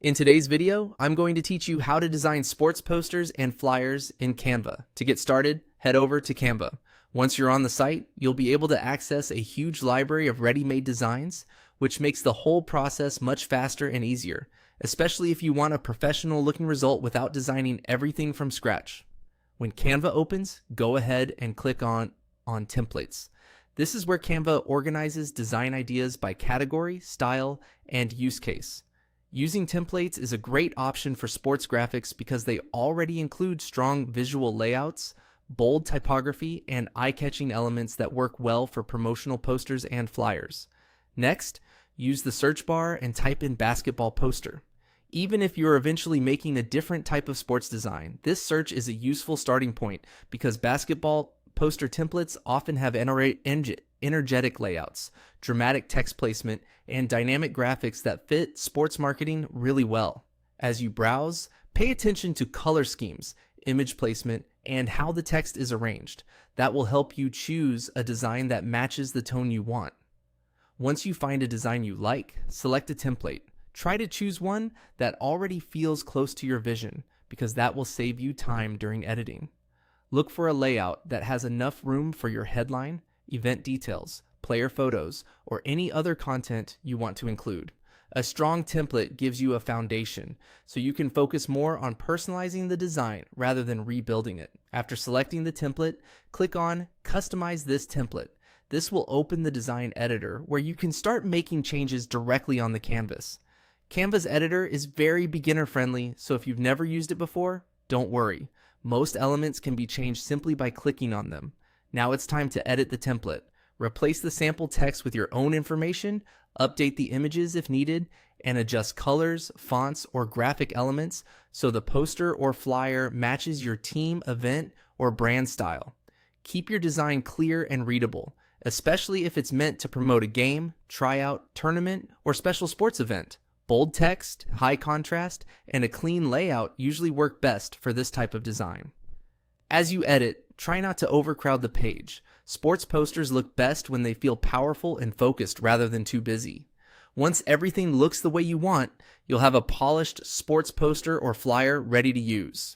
In today's video, I'm going to teach you how to design sports posters and flyers in Canva. To get started, head over to Canva. Once you're on the site, you'll be able to access a huge library of ready-made designs, which makes the whole process much faster and easier, especially if you want a professional-looking result without designing everything from scratch. When Canva opens, go ahead and click on Templates. This is where Canva organizes design ideas by category, style, and use case. Using templates is a great option for sports graphics because they already include strong visual layouts, bold typography, and eye-catching elements that work well for promotional posters and flyers. Next, use the search bar and type in basketball poster. Even if you're eventually making a different type of sports design, this search is a useful starting point because basketball poster templates often have energetic layouts, dramatic text placement, and dynamic graphics that fit sports marketing really well. As you browse, pay attention to color schemes, image placement, and how the text is arranged. That will help you choose a design that matches the tone you want. Once you find a design you like, select a template. Try to choose one that already feels close to your vision because that will save you time during editing. Look for a layout that has enough room for your headline, event details, player photos, or any other content you want to include. A strong template gives you a foundation, so you can focus more on personalizing the design rather than rebuilding it. After selecting the template, click on Customize this template. This will open the design editor where you can start making changes directly on the canvas. Canva's editor is very beginner friendly, so if you've never used it before, don't worry. Most elements can be changed simply by clicking on them. Now it's time to edit the template. Replace the sample text with your own information, update the images if needed, and adjust colors, fonts, or graphic elements so the poster or flyer matches your team, event, or brand style. Keep your design clear and readable, especially if it's meant to promote a game, tryout, tournament, or special sports event. Bold text, high contrast, and a clean layout usually work best for this type of design. As you edit, try not to overcrowd the page. Sports posters look best when they feel powerful and focused rather than too busy. Once everything looks the way you want, you'll have a polished sports poster or flyer ready to use.